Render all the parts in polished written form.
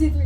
2, 3.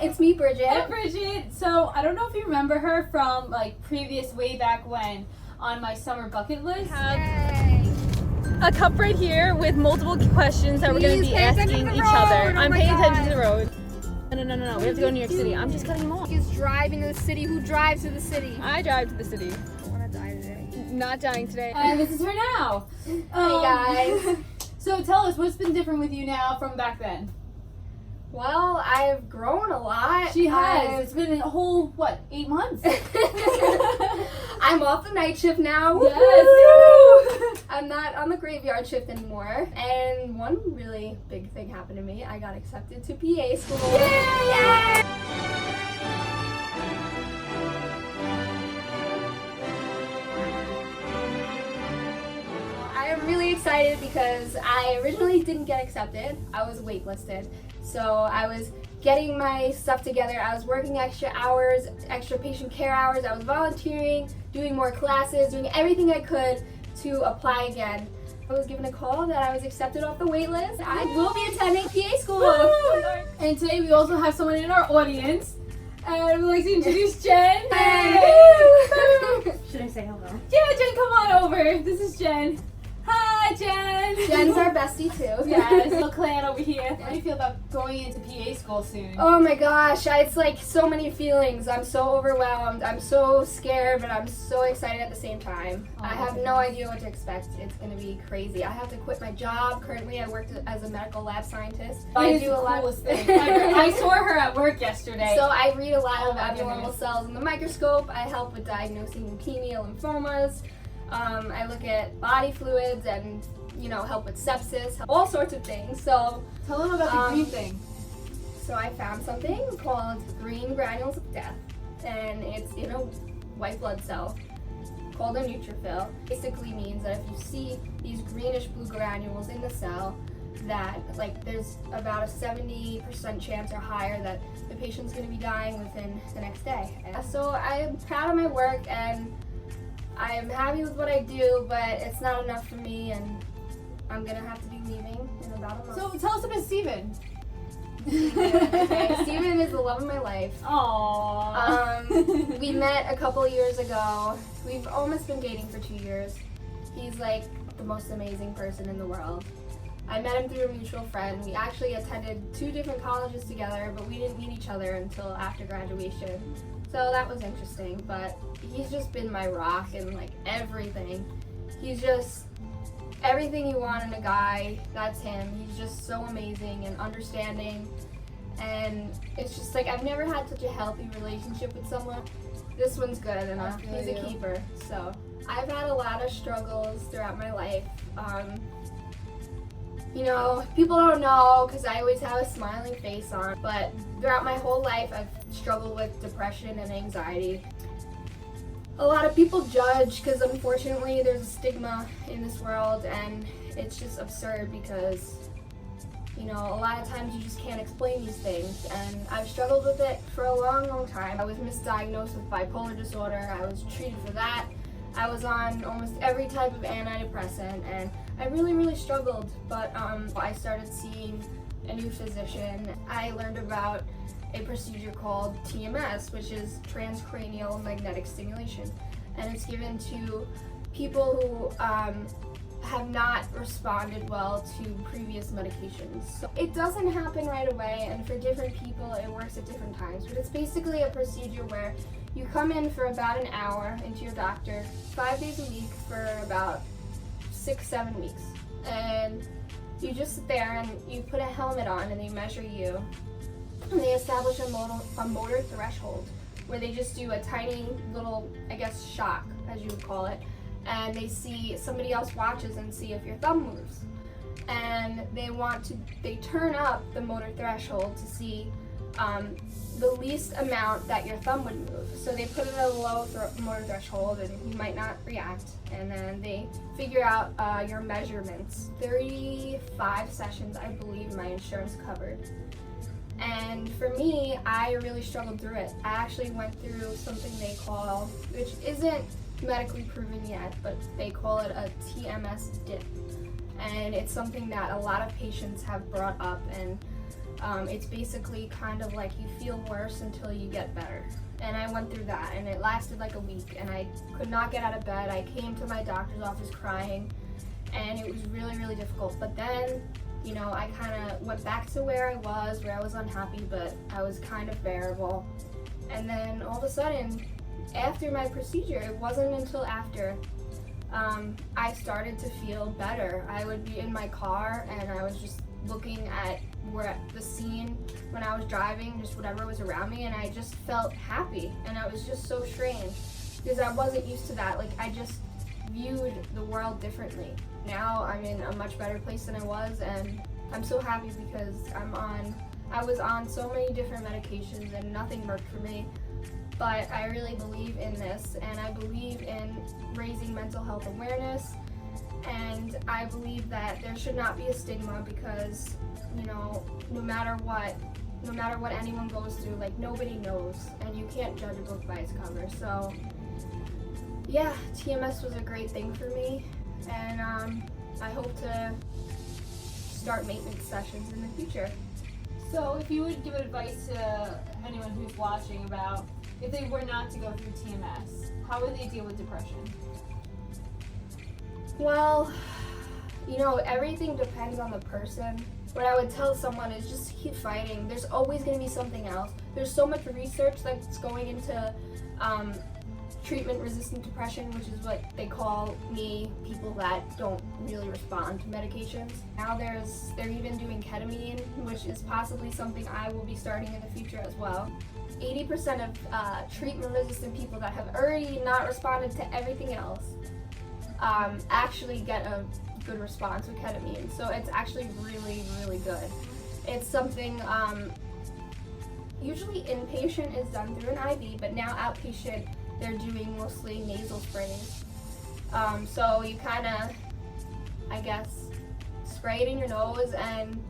It's me, Bridget. Hey, Bridget. So I don't know if you remember her from like previous way back when on my summer bucket list. A cup right here with multiple questions that we're going to be asking each other. I'm paying attention to the road. No. We have to go to New York City. I'm just cutting them off. He's driving to the city. Who drives to the city? I drive to the city. I want to die today. Not dying today. And this is her now. Hey guys. So tell us, what's been different with you now from back then? Well, I've grown a lot. She has. It's been a whole, 8 months? I'm off the night shift now. Yes. I'm not on the graveyard shift anymore. And one really big thing happened to me. I got accepted to PA school. Yay! I am really excited because I originally didn't get accepted. I was waitlisted. So I was getting my stuff together. I was working extra hours, extra patient care hours. I was volunteering, doing more classes, doing everything I could to apply again. I was given a call that I was accepted off the wait list. I will be attending PA school. And today we also have someone in our audience. And we'd like to introduce Jen. Should I say hello? Yeah, Jen, come on over. This is Jen. Hi, Jen. Jen's our bestie too. Yes, little clan over here. How do you feel about going into PA school soon? Oh my gosh, it's like so many feelings. I'm so overwhelmed. I'm so scared, but I'm so excited at the same time. Oh, I have no idea what to expect. It's going to be crazy. I have to quit my job. Currently, I work as a medical lab scientist. I do a lot of things. I saw her at work yesterday. So I read a lot of Oh my abnormal goodness. cells in the microscope. I help with diagnosing leukemia, lymphomas. I look at body fluids and, help with sepsis, all sorts of things. So Tell them about the green thing. So I found something called green granules of death, and it's in a white blood cell called a neutrophil. Basically means that if you see these greenish blue granules in the cell, that there's about a 70% chance or higher that the patient's going to be dying within the next day. And so I'm proud of my work and I'm happy with what I do, but it's not enough for me, and I'm going to have to be leaving in about a month. So tell us about Steven. Okay, Steven is the love of my life. Aww. We met a couple years ago. We've almost been dating for 2 years. He's like the most amazing person in the world. I met him through a mutual friend. We actually attended 2 different colleges together, but we didn't meet each other until after graduation. So that was interesting, but he's just been my rock and everything. He's just everything you want in a guy, that's him. He's just so amazing and understanding, and it's just I've never had such a healthy relationship with someone. This one's good, and he's a keeper. So I've had a lot of struggles throughout my life. People don't know because I always have a smiling face on, but throughout my whole life I've struggled with depression and anxiety. A lot of people judge because unfortunately there's a stigma in this world, and it's just absurd because a lot of times you just can't explain these things, and I've struggled with it for a long time. I was misdiagnosed with bipolar disorder. I was treated for that. I was on almost every type of antidepressant, and I really struggled, but I started seeing a new physician. I learned about a procedure called TMS, which is transcranial magnetic stimulation, and it's given to people who have not responded well to previous medications. So it doesn't happen right away, and for different people it works at different times, but it's basically a procedure where you come in for about an hour into your doctor 5 days a week for about 6-7 weeks, and you just sit there and you put a helmet on and they measure you, and they establish a motor threshold where they just do a tiny little, shock, as you would call it, and somebody else watches and see if your thumb moves, and they turn up the motor threshold to see the least amount that your thumb would move. So they put it at a low motor threshold and you might not react. And then they figure out your measurements. 35 sessions, I believe my insurance covered. And for me, I really struggled through it. I actually went through something they call, which isn't medically proven yet, but they call it a TMS dip. And it's something that a lot of patients have brought up, and it's basically kind of like you feel worse until you get better. And I went through that, and it lasted like a week, and I could not get out of bed. I came to my doctor's office crying, and it was really, really difficult. But then, you know, I kind of went back to where I was unhappy, but I was kind of bearable. And then all of a sudden, after my procedure, it wasn't until after, I started to feel better. I would be in my car and I was just looking at the scene when I was driving, just whatever was around me, and I just felt happy. And it was just so strange because I wasn't used to that. Like, I just viewed the world differently. Now I'm in a much better place than I was, and I'm so happy because I was on so many different medications and nothing worked for me. But I really believe in this, and I believe in raising mental health awareness, and I believe that there should not be a stigma because, you know, no matter what anyone goes through, like, nobody knows, and you can't judge a book by its cover. So yeah, TMS was a great thing for me, and I hope to start maintenance sessions in the future. So if you would give advice to anyone who's watching about if they were not to go through TMS, how would they deal with depression? Well, you know, everything depends on the person. What I would tell someone is just keep fighting. There's always going to be something else. There's so much research that's going into treatment-resistant depression, which is what they call people that don't really respond to medications. Now they're even doing ketamine, which is possibly something I will be starting in the future as well. 80% of treatment-resistant people that have already not responded to everything else actually get a good response with ketamine. So it's actually really, really good. It's something usually inpatient is done through an IV, but now outpatient they're doing mostly nasal sprays. So you kind of, I guess, spray it in your nose, and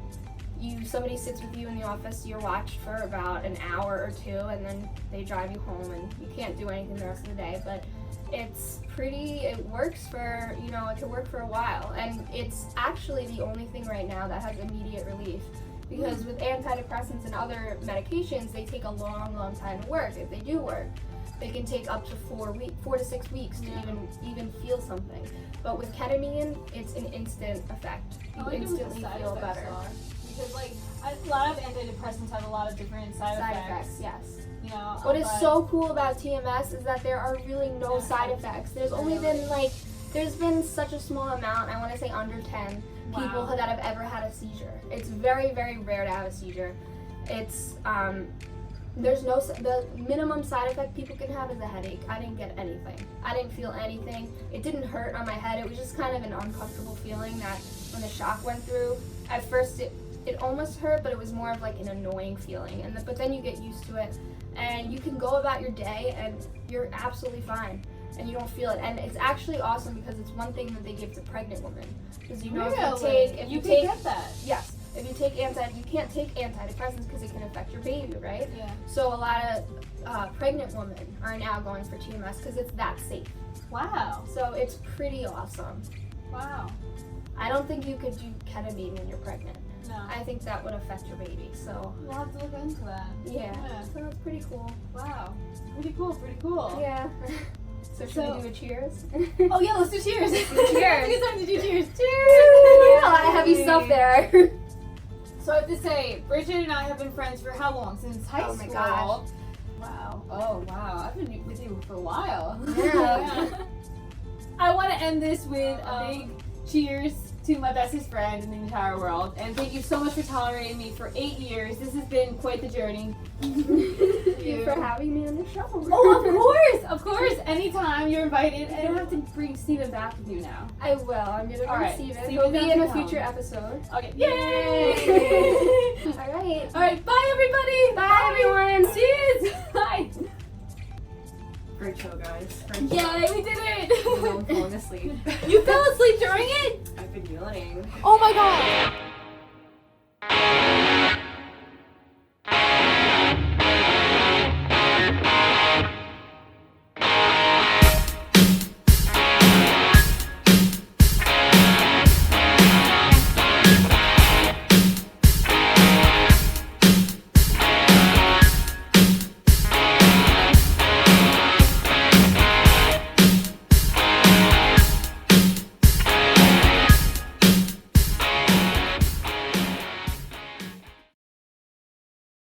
somebody sits with you in the office, you're watched for about an hour or two, and then they drive you home, and you can't do anything the rest of the day. But it works for, you know, it can work for a while, and it's actually the only thing right now that has immediate relief. Because with antidepressants and other medications, they take a long, long time to work. If they do work, they can take up to 4 to 6 weeks to even feel something. But with ketamine, it's an instant effect. You instantly feel better. Because like a lot of antidepressants have a lot of different side effects. Yes. You know. What is so cool about TMS is that there are really no side effects. There's only been there's been such a small amount, I want to say under 10 people that have ever had a seizure. It's very, very rare to have a seizure. It's the minimum side effect people can have is a headache. I didn't get anything. I didn't feel anything. It didn't hurt on my head. It was just kind of an uncomfortable feeling that when the shock went through, at first it almost hurt, but it was more of like an annoying feeling. But then you get used to it, and you can go about your day, and you're absolutely fine, and you don't feel it. And it's actually awesome because it's one thing that they give to pregnant women. Because you know, if you take get that. Yes. If you take you can't take antidepressants because it can affect your baby, right? Yeah. So a lot of pregnant women are now going for TMS because it's that safe. Wow. So it's pretty awesome. Wow. I don't think you could do ketamine when you're pregnant. No. I think that would affect your baby. So we'll have to look into that. Yeah. So it's pretty cool. Wow. Pretty cool. Yeah. So should we do a cheers? Oh yeah, let's do cheers. Cheers. It's time to do cheers. Cheers. A lot of heavy stuff there. So I have to say, Bridget and I have been friends for how long? Since high school. Oh my gosh. Wow. Oh wow. I've been with you for a while. Yeah. I want to end this with a big cheers to my bestest friend in the entire world. And thank you so much for tolerating me for 8 years. This has been quite the journey. Thank you for having me on the show. Oh, of course. Anytime you're invited. I don't have to bring Steven back with you now. I will. I'm going to bring Steven. He'll be in a future episode. Okay. Yay! All right. Bye, everybody. Bye. Aww.